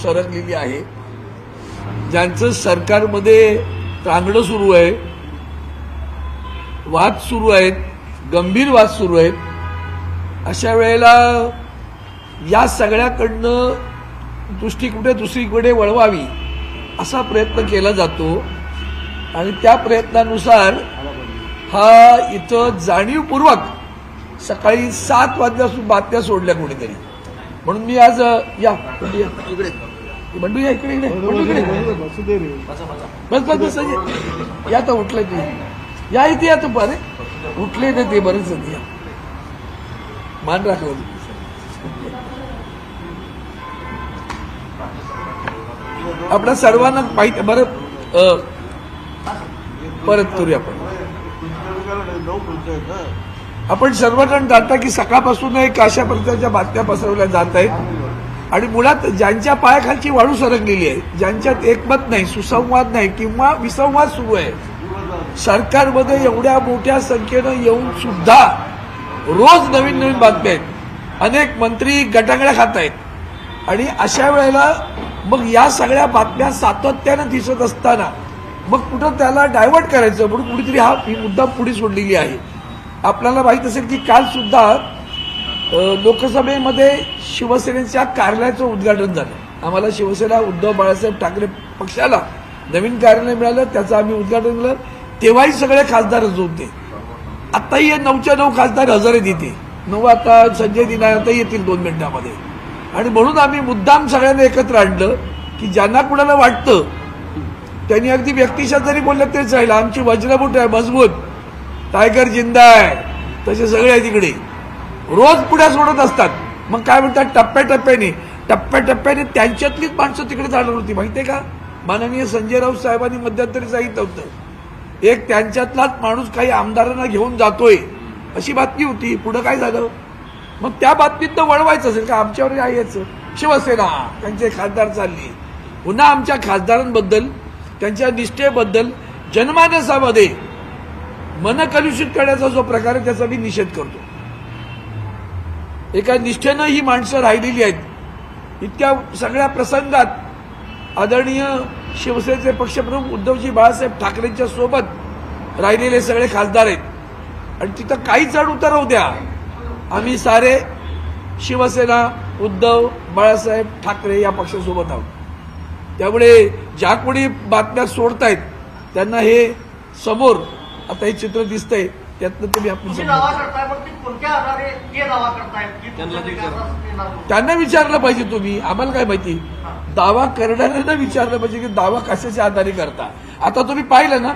सरकलेली आहे, ज्यांचं सरकारमध्ये त्रांगडं सुरू आहे, वाद सुरू आहेत, गंभीर वाद सुरू आहेत, अशा वेळेला या सगळ्याकडनं दृष्टी कुठे दुसरीकडे वळवावी असा प्रयत्न केला जातो आणि त्या प्रयत्नानुसार हा इथं जाणीवपूर्वक सकाळी 7 वाजल्यापासून बातम्या सोडल्या कोणीतरी. म्हणून मी आज या इकडे बंडू या इकडे बंडू इकडे बस बस बस या तर उठलंय ते या इथे या तर बरे उठले ना ते बरेच या मान राखव. आपल्या सर्वांना माहिती बरं परत करूया आपण सर्वजण जाणता की सकाळपासून एक अशा प्रकारच्या बातम्या पसरवल्या जात आहेत आणि मुळात ज्यांच्या पायाखालची वाळू सरकलेली आहे, ज्यांच्यात एकमत नाही, सुसंवाद नाही किंवा विसंवाद सुरू आहे, सरकारमध्ये एवढ्या मोठ्या संख्येनं येऊन सुद्धा रोज नवीन नवीन बातम्या आहेत, अनेक मंत्री गटांगळ्या खात आहेत आणि अशा वेळेला मग या सगळ्या बातम्या सातत्यानं दिसत असताना मग कुठं त्याला डायव्हर्ट करायचं म्हणून कुठेतरी ही मुद्दा पुढे सोडलेली आहे. आपल्याला माहित असेल की काल सुद्धा लोकसभेमध्ये शिवसेनेच्या कार्यालयाचं उद्घाटन झालं. आम्हाला शिवसेना उद्धव बाळासाहेब ठाकरे पक्षाला नवीन कार्यालय मिळालं, त्याचं आम्ही उद्घाटन केलं. तेव्हाही सगळे खासदार हजर होते. आताही 9च्या 9 खासदार हजर आहेत इथे. 9 आता संजय दिना आता येतील 2 मिनिटांमध्ये. आणि म्हणून आम्ही मुद्दाम सगळ्यांना एकत्र आणलं की ज्यांना कुणाला वाटतं त्यांनी अगदी व्यक्तिशः जरी बोललं तरीच राहिलं. आमची वज्रमुठ आहे मजबूत, टायगर जिंदा आहे, तसे सगळे आहे तिकडे रोज पुढ्या सोडत असतात. मग काय म्हणतात टप्प्याटप्प्याने त्यांच्यातलीच माणसं तिकडे जाणार होती. माहितीये का, माननीय संजय राऊत साहेबांनी मध्यंतरी सांगितलं होतं एक त्यांच्यातलाच माणूस काही आमदारांना घेऊन जातोय अशी बातमी होती. पुढं काय झालं, मग त्या बातमीत वळवायचं असेल का आमच्यावर यायचं. शिवसेना त्यांचे खासदार चालली, पुन्हा आमच्या खासदारांबद्दल त्यांच्या निष्ठेबद्दल जनमानसामध्ये मन कलुषित करण्याचा जो प्रकार आहे त्याचा मी निषेध करतो. एका निष्ठेनं ही माणसं राहिलेली आहेत. इतक्या सगळ्या प्रसंगात आदरणीय शिवसेनेचे पक्षप्रमुख उद्धवजी बाळासाहेब ठाकरेंच्या सोबत राहिलेले सगळे खासदार आहेत आणि तिथं काही चढ उतार होऊ द्या, आम्ही सारे शिवसेना उद्धव बाळासाहेब ठाकरे या पक्षासोबत आहोत. त्यामुळे ज्या कोणी बातम्या सोडतायत त्यांना हे समोर आता हे चित्र दिसतंय त्यातनं तुम्ही आपण त्यांना विचारलं पाहिजे. तुम्ही आम्हाला काय माहिती, दावा करणाऱ्यांना विचारलं पाहिजे की दावा कशाच्या आधारे करता. आता तुम्ही पाहिलं ना,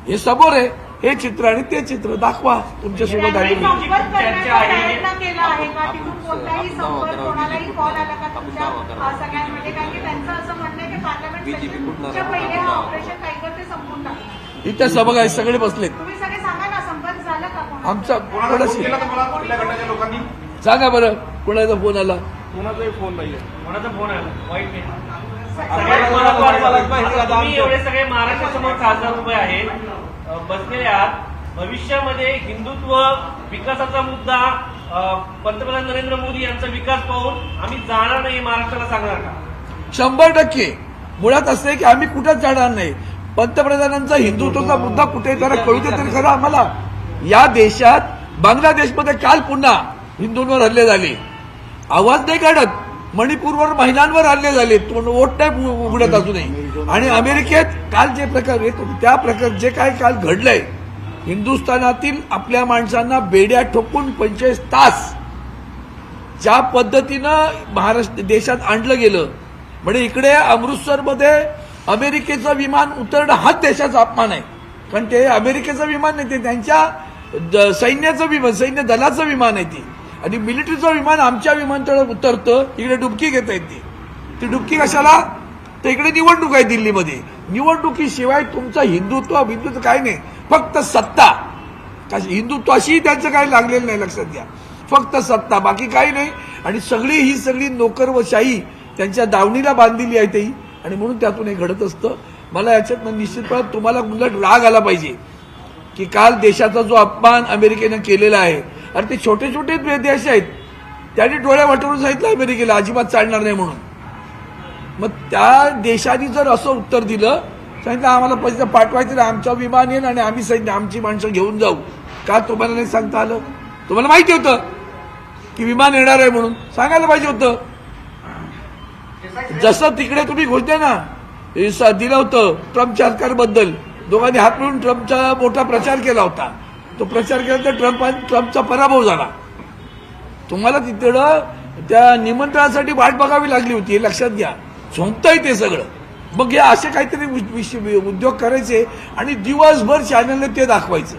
हे समोर आहे हे चित्र आणि ते चित्र दाखवा तुमच्यासोबत आहे. इथे सभा आहे, सगळे बसलेत. आमचा कोणाशी सांगा बरं, कोणाचा फोन आला? कोणाचाही फोन नाहीये. कोणाचा फोन आला वाईट नाही. एवढे सगळे महाराष्ट्रासमोर खासदार उभे आहेत, बसलेले आहात. भविष्यामध्ये हिंदुत्व विकासाचा मुद्दा पंतप्रधान नरेंद्र मोदी यांचा विकास पाहून आम्ही जाणार नाही महाराष्ट्राला सांगणार का? 100%. मुळात असं आहे की आम्ही कुठंच जाणार नाही. पंतप्रधानांचा हिंदुत्वाचा मुद्दा कुठे जरा कळू दे तरी खरं आम्हाला. या देशात बांगलादेशमध्ये काल पुन्हा हिंदूंवर हल्ले झाले, आवाज नाही काढत. मणिपूरवर महिलांवर हल्ले झाले, वोट नाही उघडत अजूनही. आणि अमेरिकेत काल जे प्रकार येत होते त्या प्रकार जे काय काल घडलंय, हिंदुस्थानातील आपल्या माणसांना बेड्या ठोकून 45 तास ज्या पद्धतीनं महाराष्ट्र देशात आणलं गेलं, म्हणजे इकडे अमृतसरमध्ये अमेरिकेचं विमान उतरणं हाच देशाचा अपमान आहे. कारण ते अमेरिकेचं विमान नाही, ते त्यांच्या सैन्याचं विमान, सैन्य दलाचं विमान आहे ते. आणि मिलिटरीचं विमान आमच्या विमानतळावर उतरतं, इकडे डुबकी घेता येते. ती डुबकी कशाला, तर इकडे निवडणूक आहे दिल्लीमध्ये. निवडणुकीशिवाय तुमचं हिंदुत्व काय नाही, फक्त सत्ता. हिंदुत्वाशी त्यांचं काही लागलेलं नाही, लक्षात घ्या. फक्त सत्ता, बाकी काही नाही. आणि ही सगळी नोकरवशाही त्यांच्या दावणीला बांधलेली आहे ती. आणि म्हणून त्यातून हे घडत असतं. मला याच्यात निश्चितपणे तुम्हाला उलट राग आला पाहिजे की काल देशाचा जो अपमान अमेरिकेनं केलेला आहे. अरे ते छोटे छोटे देश आहेत, त्यांनी डोळ्या वाटवून सांगितलं अमेरिकेला अजिबात चालणार नाही म्हणून. मग त्या देशाने जर असं उत्तर दिलं, सांगितलं आम्हाला पैसे पाठवायचे नाही, आमचं विमान येईल आणि आम्ही सैन्य आमची माणसं घेऊन जाऊ, का तुम्हाला नाही सांगता आलं? तुम्हाला माहिती होतं की विमान येणार आहे म्हणून सांगायला पाहिजे होतं. जसं तिकडे तुम्ही घोषणा दिलं होतं ट्रम्प सरकारबद्दल, दोघांनी हात मिळून ट्रम्पचा मोठा प्रचार केला होता. तो प्रचार केला तर ट्रम्पचा पराभव झाला. तुम्हाला तिकडं त्या निमंत्रणासाठी वाट बघावी लागली होती, हे लक्षात घ्या. झोंबताय ते सगळं. मग हे असे काहीतरी उद्योग करायचे आणि दिवसभर चॅनलने ते दाखवायचं.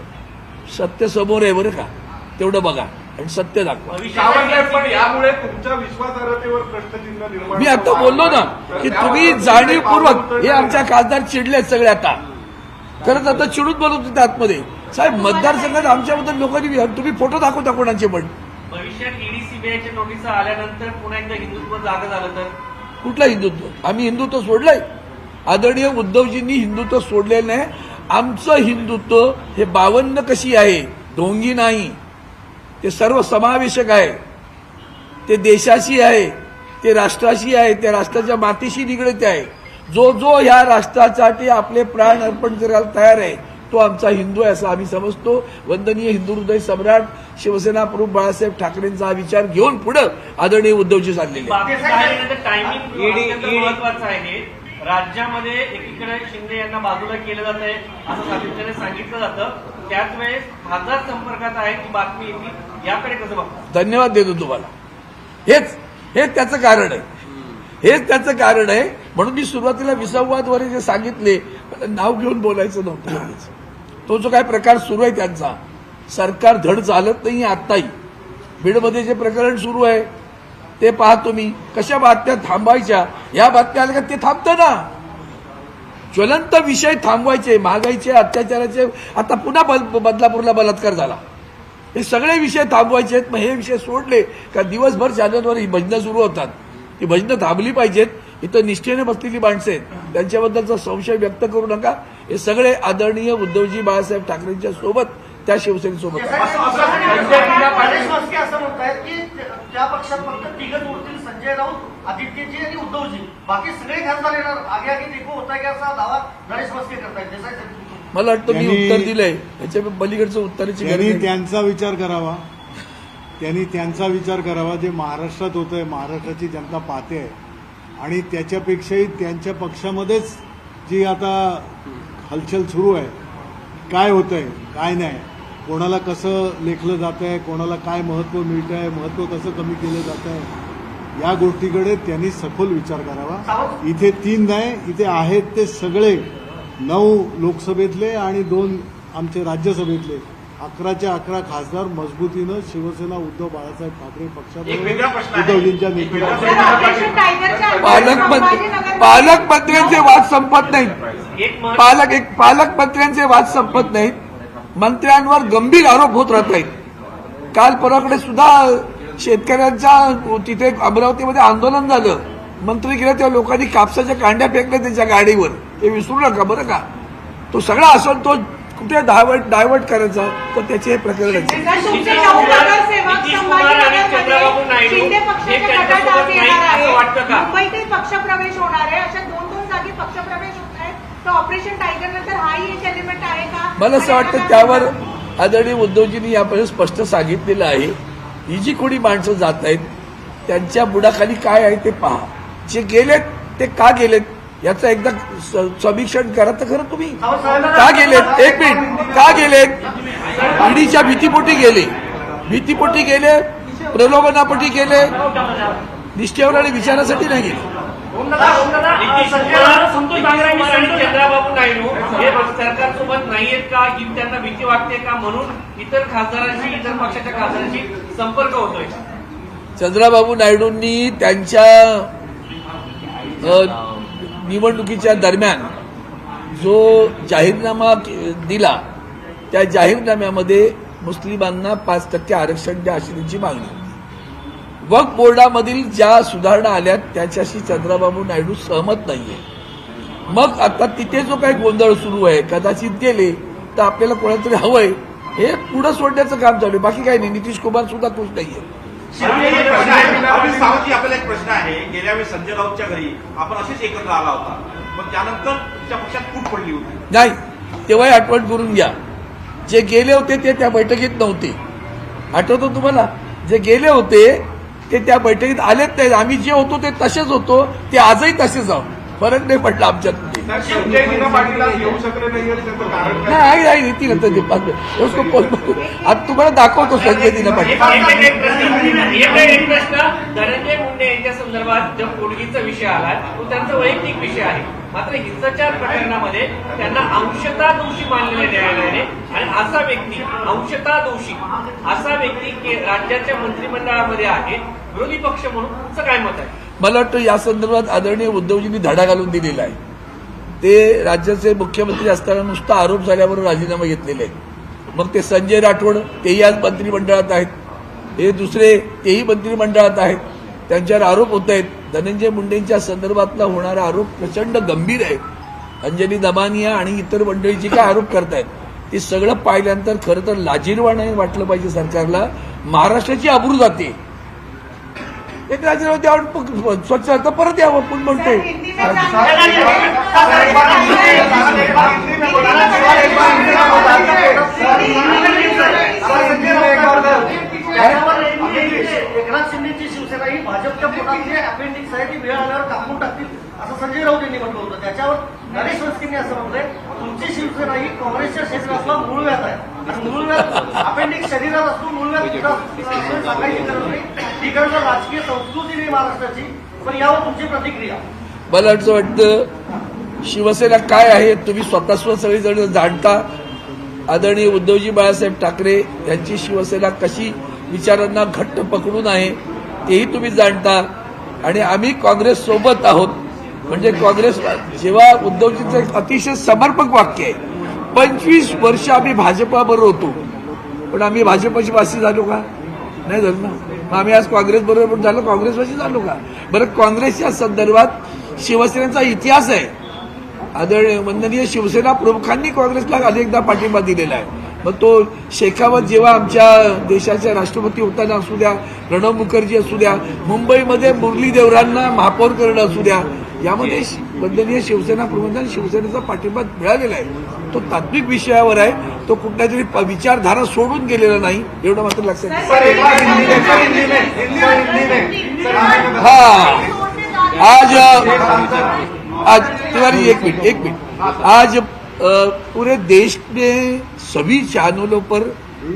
सत्य समोर आहे बरं का, तेवढं बघा आणि सत्य दाखवा. पण यामुळे तुमच्या विश्वासार्हतेवर प्रश्नचिन्ह निर्माण. मी आता बोललो ना की तुम्ही जाणीवपूर्वक, हे आमच्या खासदार चिडले सगळे आता, खरंच आता चिडून बोलत होते आतमध्ये. साहेब मतदारसंघात आमच्याबद्दल लोकांनी, तुम्ही फोटो दाखवता कोणाचे पण. भविष्यात ईडी सीबीआयच्या नोटीस आल्यानंतर पुन्हा एकदा हिंदुत्व जागा झालं तर कुठलं हिंदुत्व? आम्ही हिंदुत्व सोडलंय. आदरणीय उद्धवजींनी हिंदुत्व सोडलेलं नाही. आमचं हिंदुत्व हे 52 कशी आहे, ढोंगी नाही. ते सर्व समावेशक आहे. ते देशाशी आहे, ते राष्ट्राशी आहे, त्या राष्ट्राच्या मातीशी निगडित आहे. जो जो ह्या राष्ट्रासाठी आपले प्राण अर्पण करायला तयार आहे तो आमचा हिंदू आहे असं आम्ही समजतो. वंदनीय हिंदू हृदय सम्राट शिवसेना प्रमुख बाळासाहेब ठाकरेंचा हा विचार घेऊन पुढे आदरणीय उद्धवजी चाललेले. टायमिंग महत्वाचं आहे. राज्यामध्ये एकीकडे शिंदे यांना बाजूला केलं जात आहे असं सातत्याने सांगितलं जातं, त्याच वेळेस खासदार संपर्कात आहे की बातमी येते, याकडे कसं बघता? धन्यवाद देतो तुम्हाला. हेच त्याचं कारण आहे. हेच त्याचं कारण आहे. म्हणून मी सुरुवातीला विसंवादद्वारे जे सांगितले, नाव घेऊन बोलायचं नव्हतं. तो जो काय प्रकार सुरू आहे त्यांचा, सरकार धड चालत नाही. आत्ताही बीडमध्ये जे प्रकरण सुरू आहे ते पाहतो मी. कशा बातम्या थांबवायच्या, या बातम्या आल्या का ते थांबतं ना. ज्वलंत विषय थांबवायचे, महागाईचे, अत्याचाराचे. आता पुन्हा बदलापूरला बलात्कार झाला. हे सगळे विषय थांबवायचे आहेत. मग हे विषय सोडले का दिवसभर चॅनलवर ही भजनं सुरू होतात. ही भजनं थांबली पाहिजेत. इथं निष्ठेने बसलेली माणसं आहेत, त्यांच्याबद्दलचा संशय व्यक्त करू नका. हे सगळे आदरणीय उद्धवजी बाळासाहेब ठाकरेंच्या सोबत, त्या शिवसेनेसोबत. गणेश मस्के असं म्हणतायत की त्या पक्षात फक्त तिघच उरतील, संजय राऊत, आदित्यजी आणि उद्धवजी, बाकी सगळे खासदार येणार, आगे आगे देखो होता की असा दावा गणेश मस्के करतायत. देसाई साहेब, मला वाटतं मी उत्तर दिलंय, याच्या पलीकडचं उत्तराची गरज नाही. त्यांचा विचार करावा, त्यांनी त्यांचा विचार करावा. जे महाराष्ट्रात होतंय, महाराष्ट्राची जनता पाहते आहे आणि त्याच्यापेक्षाही त्यांच्या पक्षामध्येच जी आता हलचल सुरू आहे, काय होतंय काय नाही, कोणाला कसं लेखलं जात आहे, कोणाला काय महत्त्व मिळतं आहे, महत्त्व कसं कमी केलं जात आहे, या गोष्टीकडे त्यांनी सखोल विचार करावा. इथे 3 नाही, इथे आहेत ते सगळे 9 लोकसभेतले आणि 2 आमचे राज्यसभेतले 11च्या 11 खासदार मजबूतीनं शिवसेना उद्धव बाळासाहेब ठाकरे पक्षाबरोबर उद्धवजींच्या नेतृत्वात. पालकमंत्र्यांचे वाद संपत नाहीत. पालकमंत्र्यांचे वाद संपत नाहीत. मंत्र्यांवर गंभीर आरोप होत राहत आहेत. काल परवाकडे सुद्धा शेतकऱ्यांच्या तिथे अमरावतीमध्ये आंदोलन झालं. मंत्री गेले तेव्हा लोकांनी कापसाच्या कांड्या फेकल्या त्यांच्या गाडीवर. ते विसरू नका बरं का. तो सगळा असंतोष कुठे डायव्हर्ट करायचा, तर त्याचे हे प्रकरण आहे. मुंबईतील पक्षप्रवेश होणार आहे, अशा 2 जागी पक्षप्रवेश होत आहेत, तर ऑपरेशन टायगर नंतर हाही एक एलिमेंट आहे का? मला असं वाटतं त्यावर आदरणीय उद्धवजींनी यापर्यंत स्पष्ट सांगितलेलं आहे. ही जी कोणी माणसं जात आहेत त्यांच्या बुडाखाली काय आहे ते पहा. जे गेलेत ते का गेलेत याचं एकदा समीक्षण करा तर खरं तुम्ही. का गेलेत, एक मिनिट, का गेलेत? ईडीच्या भीतीपोटी गेले, प्रलोभनापोटी गेले, निष्ठेवर आणि विचारासाठी नाही गेले. संतोष बांगरे आणि चंद्राबाबू नायडू हे सरकारसोबत नाहीयेत का, ही त्यांना भीती वाटते का, म्हणून इतर खासदारांशी, इतर पक्षाच्या खासदारांशी संपर्क होतोय? चंद्राबाबू नायडूंनी त्यांच्या निवडणुकीच्या दरम्यान जो जाहीरनामा दिला, त्या जाहीरनाम्यामध्ये मुस्लिमांना 5% आरक्षण द्या अशी त्यांची मागणी होती. वक्फ बोर्डामधील ज्या सुधारणा आल्या त्याच्याशी चंद्राबाबू नायडू सहमत नाहीये. मग आता तिथे जो काही गोंधळ सुरू आहे, कदाचित गेले तर आपल्याला कोणातरी हवंय, हे पुढे सोडण्याचं काम चालू आहे. बाकी काही नाही. नितीश कुमार सुद्धा खुश नाहीये. अभिजित सावंतजी, आपल्याला एक प्रश्न आहे. गेल्या वेळी संजय राऊतच्या घरी आपण असेच एकत्र आला होता, पण त्यानंतर तुमच्या पक्षात फूट पडली होती. नाही, तेव्हाही आठवण करून घ्या. जे गेले होते ते त्या बैठकीत नव्हते. आठवतो तुम्हाला? जे गेले होते ते त्या बैठकीत आलेच नाही. आम्ही जे होतो ते तसेच होतो, ते आजही तसेच आहोत. फरक नाही पडला आमच्यात. तर संजय दिना पाटील आज येऊ शकले नाही त्याचं कारण काय? नाही येतील आता ते उसको आता तुम्हाला दाखवतो संजय दिना पाटील. एक प्रश्न धनंजय मुंडे यांच्या संदर्भात जो पोटगीचा विषय आला तो त्यांचा वैयक्तिक विषय आहे. मात्र हिंसाचार प्रकरणामध्ये त्यांना अंशतः दोषी मानलेले न्यायालयाने, आणि असा व्यक्ती अंशतः दोषी असा व्यक्ती राज्याच्या मंत्रिमंडळामध्ये आहे, विरोधी पक्ष म्हणून तुमचं काय मत आहे? मला वाटतं या संदर्भात आदरणीय उद्धवजींनी धडा घालून दिलेला आहे. ते राज्याचे मुख्यमंत्री असताना नुसता आरोप झाल्यावर राजीनामा घेतलेले आहेत. मग ते संजय राठोड तेही आज मंत्रिमंडळात आहेत, हे दुसरे तेही मंत्रिमंडळात आहेत, त्यांच्यावर आरोप होत आहेत. धनंजय मुंडेंच्या संदर्भातला होणारा आरोप प्रचंड गंभीर आहे. अंजली दमानिया आणि इतर मंडळी जे काय आरोप करतायत ते सगळं पाहिल्यानंतर खरं तर लाजिरवाणं वाटलं पाहिजे सरकारला. महाराष्ट्राची आबरू जाते. एक राजीनामा द्यावं, स्वच्छ तर परत यावं आपण म्हणतो. एकनाथ शिंदेची शिवसेना ही भाजपच्या पोटातली अपेंडिक्स आहे, ती वेळ आल्यावर कापून टाकतील असं संजय राऊत यांनी म्हटलं होतं. त्याच्यावर नरेश वस्तींनी असं म्हटलंय, तुमची शिवसेना ही काँग्रेसच्या शरीरातला मूळव्याध आहे, आणि मूळव्याध अपेंडिक्स शरीरात असतो, मूळव्याध सांगायची गरज नाही. ही गरज राजकीय संस्कृती नाही महाराष्ट्राची. पण यावर तुमची प्रतिक्रिया? मला असं वाटतं शिवसेना काय आहे तुम्ही स्वतःस्व सगळीजण जाणता. आदरणीय उद्धवजी बाळासाहेब ठाकरे यांची शिवसेना कशी विचारांना घट्ट पकडून आहे तेही तुम्ही जाणता. आणि आम्ही काँग्रेस सोबत आहोत. म्हणजे काँग्रेस जेव्हा उद्धवजींचं एक अतिशय समर्पक वाक्य आहे, 25 वर्ष आम्ही भाजपाबरोबर होतो, पण आम्ही भाजपाची वासी झालो का? नाही झालो ना. मग आम्ही आज काँग्रेस बरोबर झालो, काँग्रेसवासी झालो का? बरं, काँग्रेसच्या संदर्भात शिवसेनेचा इतिहास आहे. आदरणीय वंदनीय शिवसेना प्रमुखांनी काँग्रेसला अनेकदा पाठिंबा दिलेला आहे. मग तो शेखावत जेव्हा आमच्या देशाचे राष्ट्रपती होताना असू द्या, प्रणब मुखर्जी असू द्या, मुंबईमध्ये मुरली देवरांना महापौर करणं असू द्या, यामध्ये वंदनीय शिवसेना प्रमुखांनी शिवसेनेचा पाठिंबा मिळालेला आहे. तो तात्विक विषयावर आहे, तो कुठल्या तरी विचारधारा सोडून गेलेला नाही, एवढं मात्र लक्षात घ्या. आज तिवारी एक मिनट आज पूरे देश में सभी चैनलों पर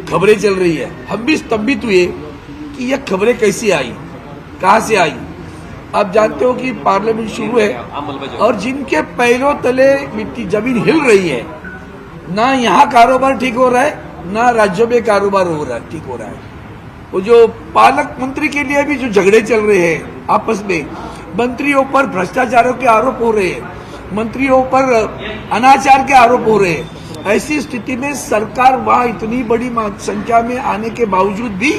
खबरें चल रही है. हम भी स्तंभित हुए कि यह खबरें कैसी आई, कहां से आई. आप जानते हो कि पार्लियामेंट शुरू है और जिनके पैरों तले मिट्टी जमीन हिल रही है, ना यहाँ कारोबार ठीक हो रहा है, ना राज्यों में कारोबार हो रहा है ठीक हो रहा है. वो जो पालक मंत्री के लिए भी जो झगड़े चल रहे हैं आपस में, मंत्रियों पर भ्रष्टाचारों के आरोप हो रहे हैं, मंत्रियों पर अनाचार के आरोप हो रहे हैं. ऐसी स्थिति में सरकार वहां इतनी बड़ी संख्या में आने के बावजूद भी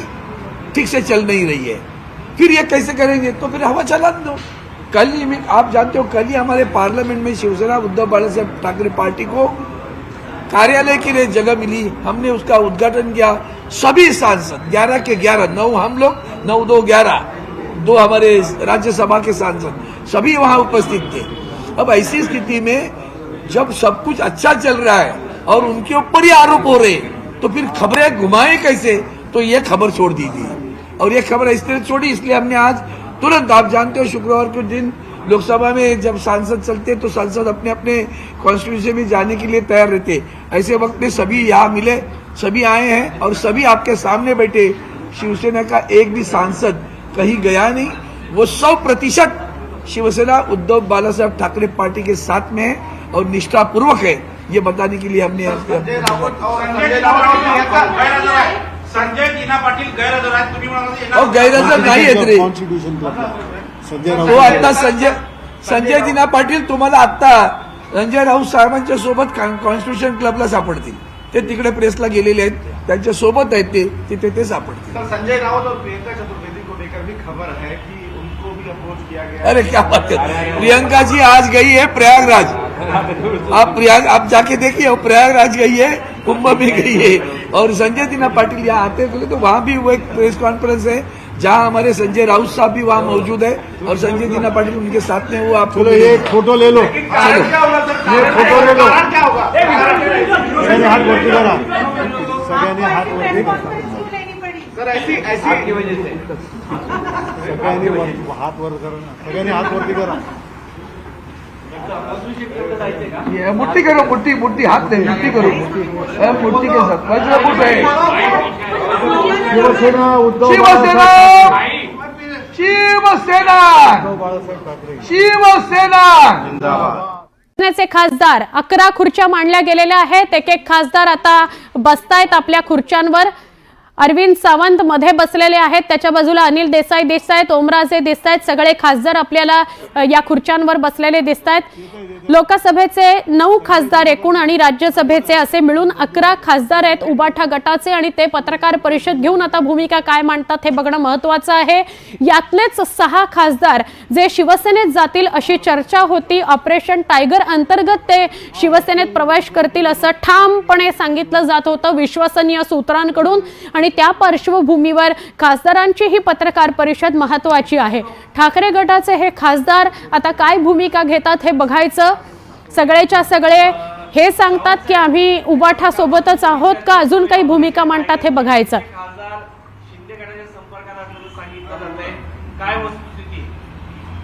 ठीक से चल नहीं रही है. फिर ये कैसे करेंगे? तो फिर हवा चला दो. कल ही में आप जानते हो, कल ही हमारे पार्लियामेंट में शिवसेना उद्धव बाळासाहेब ठाकरे पार्टी को कार्यालय के लिए जगह मिली, हमने उसका उद्घाटन किया. सभी सांसद 11 के 11, 9 हम लोग, 9 2 11, 2 हमारे राज्यसभा के सांसद, सभी वहां उपस्थित थे. अब ऐसी स्थिति में जब सब कुछ अच्छा चल रहा है और उनके ऊपर ही आरोप हो रहे, तो फिर खबरें घुमाए कैसे? तो ये खबर छोड़ दीजिए. और ये खबर इस तरह छोड़ी, इसलिए हमने आज तुरंत, आप जानते हो शुक्रवार के दिन लोकसभा में जब सांसद चलते तो सांसद अपने अपने कॉन्स्टिट्यूंसी में जाने के लिए तैयार रहते. ऐसे वक्त में सभी यहाँ मिले, सभी आए हैं और सभी आपके सामने बैठे. शिवसेना का एक भी सांसद कहीं गया नहीं. वो 100% शिवसेना उद्धव बाळासाहेब ठाकरे पार्टी के साथ में है और निष्ठापूर्वक है, ये बताने के लिए हमने संजय दिना पाटील गैरहजर आहेत, तुम्ही म्हणाला गैरहजर नाही आहेत रे. कॉन्स्टिट्यूशन संजय तो राऊत आता संजय दिना पाटील तुम्हाला आता संजय राऊत साहेबांच्या सोबत कॉन्स्टिट्यूशन क्लबला सापडतील. ते तिकडे प्रेसला गेलेले आहेत, त्यांच्या सोबत आहेत ते, तिथे ते सापडतील. सर, संजय राउत और प्रियंका चतुर्वेदी को लेकर भी खबर है कि उनको भी अप्रोच किया गया. अरे क्या बात है, प्रियंका जी आज गई है प्रयागराज. आप जाके देखिए, वो प्रयागराज गई है, कुंभ में गई है. और संजय दिना पाटिल यहाँ आते थे तो वहां भी वो एक प्रेस कॉन्फ्रेंस है जहाँ हमारे संजय राउत साहब भी वहाँ मौजूद है और संजय दीना पाटिल उनके साथ में वो आपको चलो एक फोटो ले लो, कारण क्या होगा सर? ये फोटो ले लो. कारण क्या होगा? सगळ्यांनी हात वरती करा, सगळ्यांनी हात वरती करा, कॉन्फ्रेंस लेनी पड़ी. सर ऐसी आपकी वजह से सगळ्यांनी हात वर करा ना, सगळ्यांनी हात वरती करा. ये मुट्ठी करो, मुट्ठी मुट्ठी हाथ नहीं, मुट्ठी करो, मुट्ठी के साथ वज्रमुठ है. शिवसेना उद्धव शिवसेना शिवसेना बाळासाहेब ठाकरे. शिवसेना शिवसेनेचे खासदार 11 खुर्च्या मांडल्या गेलेल्या आहेत. एक एक खासदार आता बसतायत आपल्या खुर्च्यांवर. अरविंद सावंत मध्ये बसलेले आहेत, त्याच्या बाजूला अनिल देसाई दिसतायत, ओमराजे दिसतायत. सगळे खासदार आपल्याला या खुर्च्यांवर बसलेले दिसतायत. लोकसभेचे 9 खासदार एकूण आणि राज्यसभेचे असे मिळून 11 खासदार आहेत उबाठा गटाचे आणि ते पत्रकार परिषद घेऊन आता भूमिका काय मांडतात हे बघणं महत्त्वाचं आहे. यातलेच 6 खासदार जे शिवसेनेत जातील अशी चर्चा होती. ऑपरेशन टायगर अंतर्गत ते शिवसेनेत प्रवेश करतील असं ठामपणे सांगितलं जात होतं विश्वसनीय सूत्रांकडून आणि त्या पार्श्वभूमीवर खासदारांची ही पत्रकार परिषद महत्त्वाची आहे. ठाकरे गटाचे हे खासदार आता काय भूमिका घेतात हे बघायचं. सगळेच्या सगळे हे सांगतात की आम्ही उबाठा सोबतच आहोत का अजून काही भूमिका मांडतात हे बघायचं. खासदार शिंदे गटाच्या संपर्कात असल्याचं सांगितलं जातंय. काय वस्तुस्थिती?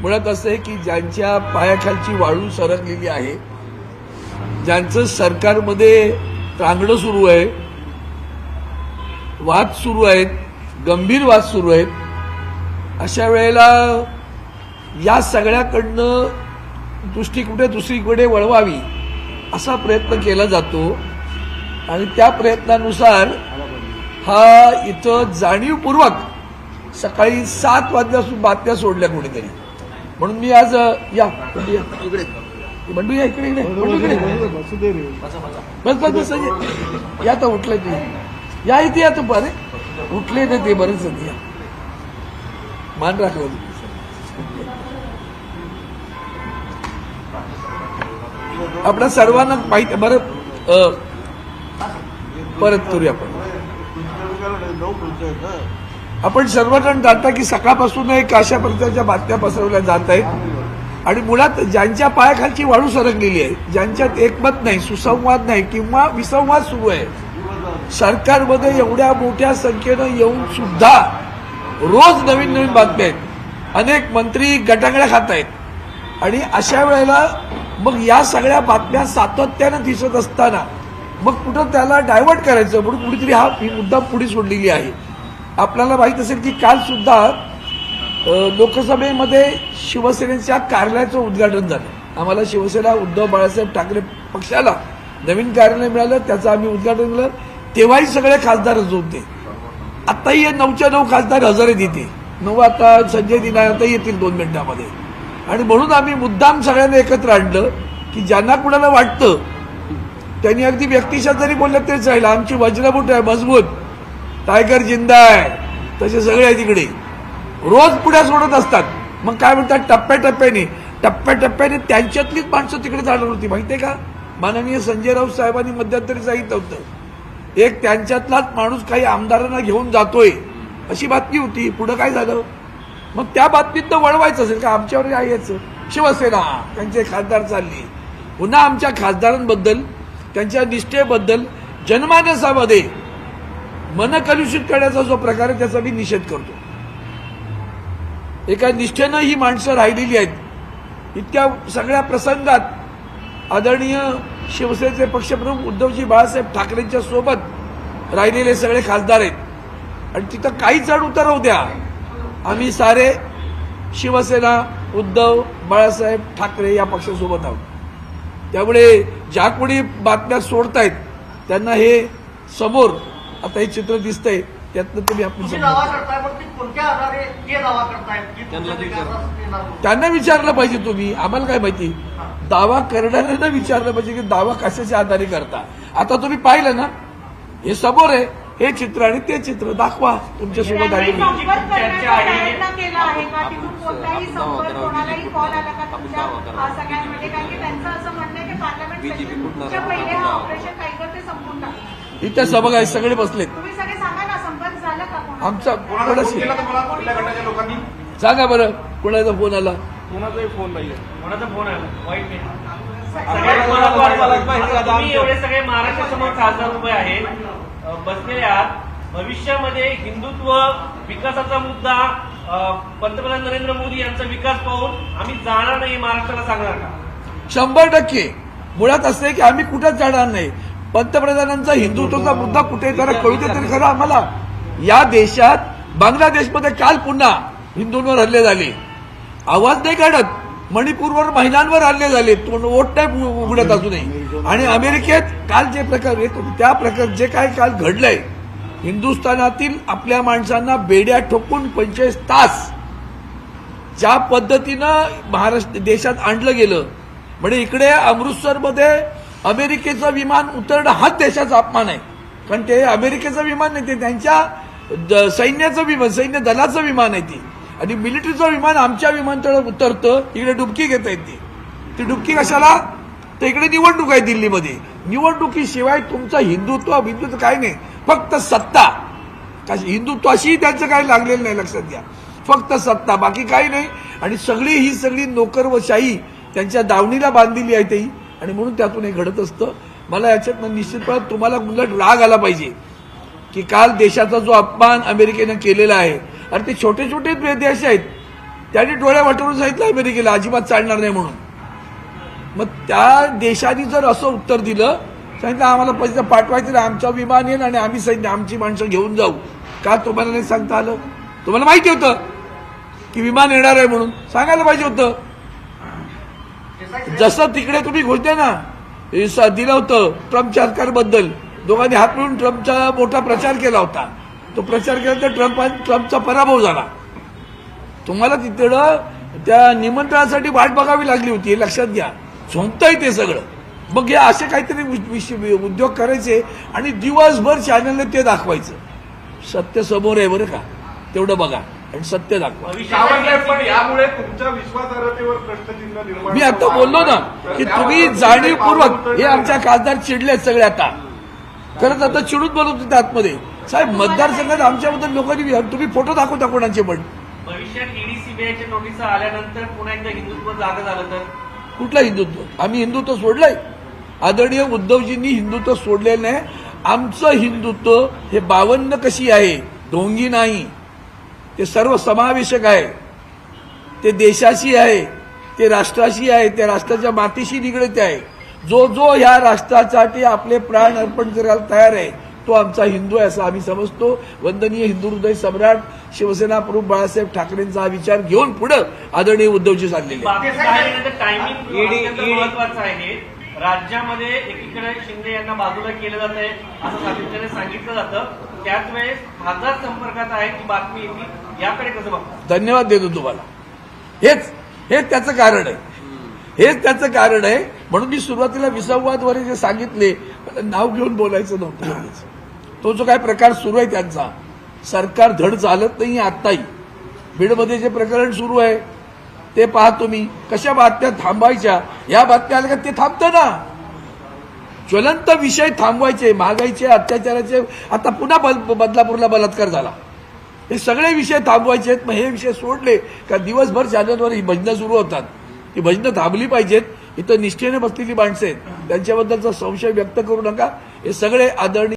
मुळात असं आहे की ज्यांच्या पायाखालची वाळू सरकलेली आहे, ज्यांचं सरकारमध्ये रांगडं सुरू आहे, वाद सुरू आहेत, गंभीर वाद सुरू आहेत, अशा वेळेला या सगळ्याकडनं दृष्टी कुठे दुसरीकडे वळवावी असा प्रयत्न केला जातो आणि त्या प्रयत्नानुसार हा इथं जाणीवपूर्वक सकाळी 7 वाजल्यापासून बातम्या सोडल्या कोणीतरी. म्हणून मी आज या इकडे बंडू या इकडे बंडू इकडे बसू दे रे. बस बस बस या तर उठले तुम्ही या इथे या तू बरे उठले ना ते बरेच या मान राखलं. आपल्या सर्वांना माहिती बरं परत करूया आपण सर्वजण जाणता की सकाळपासून एक अशा प्रकारच्या बातम्या पसरवल्या जात आहेत आणि मुळात ज्यांच्या पायाखालची वाळू सरकलेली आहे, ज्यांच्यात एकमत नाही, सुसंवाद नाही किंवा विसंवाद सुरू आहे, सरकारमध्ये एवढ्या मोठ्या संख्येनं येऊन सुद्धा रोज नवीन नवीन बातम्या आहेत, अनेक मंत्री गटांगळ्या खात आहेत आणि अशा वेळेला मग या सगळ्या बातम्या सातत्यानं दिसत असताना मग कुठं त्याला डायव्हर्ट करायचं म्हणून कुठेतरी ही मुद्दा पुढे सोडलेली आहे. आपल्याला माहित असेल की काल सुद्धा लोकसभेमध्ये शिवसेनेच्या कार्यालयाचं उद्घाटन झालं. आम्हाला शिवसेना उद्धव बाळासाहेब ठाकरे पक्षाला नवीन कार्यालय मिळालं, त्याचं आम्ही उद्घाटन केलं. तेव्हाही सगळे खासदार हजर होते. आताही 9च्या 9 खासदार हजर आहेत इथे. 9 आता संजय दिना आता येतील 2 मिनिटांमध्ये आणि म्हणून आम्ही मुद्दाम सगळ्यांना एकत्र आणलं की ज्यांना कुणाला वाटतं त्यांनी अगदी व्यक्तिशः जरी बोललं तरीच राहिलं. आमची वज्रमुठ आहे मजबूत, टायगर जिंदा आहे, तसे सगळे आहे तिकडे रोज पुढे सोडत असतात. मग काय म्हणतात टप्प्याटप्प्याने त्यांच्यातलीच माणसं तिकडे जाणार होती माहितीये का. माननीय संजय राऊत साहेबांनी मध्यंतरी सांगितलं होतं, एक त्यांच्यातलाच माणूस काही आमदारांना घेऊन जातोय अशी बातमी होती. पुढं काय झालं? मग त्या बातमीतनं वळवायचं असेल का आमच्यावर यायचं. शिवसेना त्यांचे खासदार चालली. पुन्हा आमच्या खासदारांबद्दल, त्यांच्या निष्ठेबद्दल, जनमानसामध्ये मन कलुषित करण्याचा जो प्रकार आहे त्याचा मी निषेध करतो. एका निष्ठेनं ही माणसं राहिलेली आहेत. इतक्या सगळ्या प्रसंगात आदरणीय शिवसेनेचे पक्षप्रमुख उद्धवजी बाळासाहेब ठाकरेंच्या सोबत राहिलेले सगळे खासदार आहेत आणि तिथं काही चढ उतार होऊ द्या, आम्ही सारे शिवसेना उद्धव बाळासाहेब ठाकरे या पक्षासोबत आहोत. त्यामुळे ज्या कोणी बातम्या सोडतायत त्यांना हे समोर आता हे चित्र दिसतंय त्यातनं तुम्ही आपण दावा करताय, पण ते कोणत्या आधारे हे दावा करतायत की त्यांना विचारलं पाहिजे. तुम्ही आम्हाला काय माहिती. दावा करणाऱ्यांना विचारलं पाहिजे की दावा कशाच्या आधारे करता. आता तुम्ही पाहिलं ना, हे समोर आहे हे चित्र आणि ते चित्र दाखवा तुमच्यासोबत आले. संपर्क करण्याचा प्रयत्न केला आहे का? तिथून कोणताही संपर्क, कोणालाही कॉल आला का तुमच्या सगळ्यांमध्ये? कारण की त्यांचं असं म्हणणं आहे की पार्लमेंट सेशनच्या पहिले हा ऑपरेशन टायगर ते संपून टाकलं. इथे सभा आहे, सगळे बसलेत. तुम्ही सगळे सांगा ना, संपर्क झाला का? आमचा कोणाचा फोन कोणाशी केला तुम्हाला कुठल्या गटाच्या लोकांनी? सांगा बरं कोणाचा फोन आला? कोणाचा फोन आला वाईट नाही. आम्हाला- तुम्ही एवढे सगळे महाराष्ट्रासमोर खासदार उभे आहेत, बसलेले आहात. भविष्यामध्ये हिंदुत्व विकासाचा मुद्दा पंतप्रधान नरेंद्र मोदी यांचा विकास पाहून आम्ही जाणार नाही महाराष्ट्राला सांगणार का? 100% मुळात असं आहे की आम्ही कुठंच जाणार नाही. पंतप्रधानांचा हिंदुत्वाचा मुद्दा कुठे जरा कळू दे तरी खरं आम्हाला. या देशात बांगलादेशमध्ये काल पुन्हा हिंदूंवर हल्ले झाले. आवाज नाही काढत. मणिपूरवर महिलांवर हल्ले झाले. वोट नाही उघडत अजूनही. आणि अमेरिकेत काल जे प्रकार येत होते त्या प्रकार जे काय काल घडलंय, हिंदुस्थानातील आपल्या माणसांना बेड्या ठोकून 25 तास ज्या पद्धतीनं महाराष्ट्र देशात आणलं गेलं, म्हणजे इकडे अमृतसरमध्ये अमेरिकेचं विमान उतरणं हाच देशाचा अपमान आहे. कारण ते अमेरिकेचं विमान नाही, ते त्यांच्या सैन्याचं विमान, सैन्य दलाचं विमान आहे ती. आणि मिलिटरीचं विमान आमच्या विमानतळावर उतरतं, इकडे डुबकी घेता येते. ती डुबकी कशाला? तर इकडे निवडणूक आहे दिल्लीमध्ये. निवडणुकीशिवाय तुमचं हिंदुत्व काय नाही, फक्त सत्ता. हिंदुत्वाशी त्यांचं काही लागलेलं नाही, लक्षात घ्या. फक्त सत्ता, बाकी काही नाही. आणि ही सगळी नोकरवशाही त्यांच्या दावणीला बांधलेली आहे ती. आणि म्हणून त्यातून हे घडत असतं. मला याच्यात निश्चितपणे तुम्हाला उलट राग आला पाहिजे की काल देशाचा जो अपमान अमेरिकेनं केलेला आहे. अरे ते छोटे छोटे देश आहेत, त्यांनी डोळ्या वाटवून सांगितलं अमेरिकेला अजिबात चालणार नाही म्हणून. मग त्या देशाने जर असं उत्तर दिलं, सांगितलं आम्हाला पैसे पाठवायचे नाही, आमचं विमान येईल आणि आम्ही सैन्य आमची माणसं घेऊन जाऊ, का तुम्हाला नाही सांगता आलं? तुम्हाला माहिती होतं की विमान येणार आहे म्हणून सांगायला पाहिजे होतं. जसं तिकडे तुम्ही घोषणा दिलं होतं ट्रम्प सरकारबद्दल, दोघांनी हात मिळून ट्रम्पचा मोठा प्रचार केला होता. तो प्रचार केला तर ट्रम्पचा पराभव झाला. तुम्हाला तिथं त्या निमंत्रणासाठी वाट बघावी लागली होती, हे लक्षात घ्या. झोंबताय ते सगळं. मग हे असे काहीतरी उद्योग करायचे आणि दिवसभर चॅनलने ते दाखवायचं. सत्य समोर आहे बरं का, तेवढं बघा आणि सत्य दाखवा. सावंतसाहेब, पण यामुळे तुमच्या विश्वासार्हतेवर प्रश्नचिन्ह निर्माण मी आता बोललो ना की तुम्ही जाणीवपूर्वक, हे आमच्या खासदार चिडलेत सगळे आता. खरंच आता चिडून बोलत होते आतमध्ये. साहेब मतदारसंघात आमच्याबद्दल लोकांनी, तुम्ही फोटो दाखवता कोणाचे पण. भविष्यात ईडी सीबीआयच्या नोटीस आल्यानंतर पुन्हा एकदा हिंदुत्व जागं झालं तर? कुठलं हिंदुत्व? आम्ही हिंदुत्व सोडलंय. आदरणीय उद्धवजींनी हिंदुत्व सोडलेलं नाही. आमचं हिंदुत्व हे 52 कशी आहे, ढोंगी नाही. ते सर्व समावेशक आहे. ते देशाशी आहे, ते राष्ट्राशी आहे, त्या राष्ट्राच्या मातीशी निगडित आहे. जो ह्या राष्ट्रासाठी आपले प्राण अर्पण करायला तयार आहे तो आमचा हिंदू आहे असं आम्ही समजतो. वंदनीय हिंदू हृदय सम्राट शिवसेना प्रमुख बाळासाहेब ठाकरेंचा हा विचार घेऊन पुढे आदरणीय उद्धवजी चाललेले. टायमिंग अत्यंत महत्वाचं आहे. राज्यामध्ये एकीकडे शिंदे यांना बाजूला केलं जात आहे असं सातत्याने सांगितलं जातं, त्याच वेळेस खासदार संपर्कात आहे की बातमी येते, याकडे कसं बघता? धन्यवाद देतो तुम्हाला. हेच त्याचं कारण आहे. हेच त्याचं कारण आहे. म्हणून मी सुरुवातीला विसंवादवर जे सांगितले, नाव घेऊन बोलायचं नव्हतं. तो जो काय प्रकार सुरू आहे त्यांचा, सरकार धड चालत नाही. आत्ताही बीडमध्ये जे प्रकरण सुरू आहे ते पहा तुम्ही. कशा बातम्या थांबवायच्या, या बातम्या आल्या का ते थांबतं ना. ज्वलंत विषय थांबवायचे, महागाईचे, अत्याचाराचे. आता पुन्हा बदलापूरला बलात्कार झाला, हे सगळे विषय थांबवायचे आहेत. मग हे विषय सोडले का दिवसभर चॅनलवर ही भजनं सुरू होतात. ही भजनं थांबली पाहिजेत. इथं निष्ठेने बसलेली माणसं आहेत, त्यांच्याबद्दलचा संशय व्यक्त करू नका. हे सगळे आदरणीय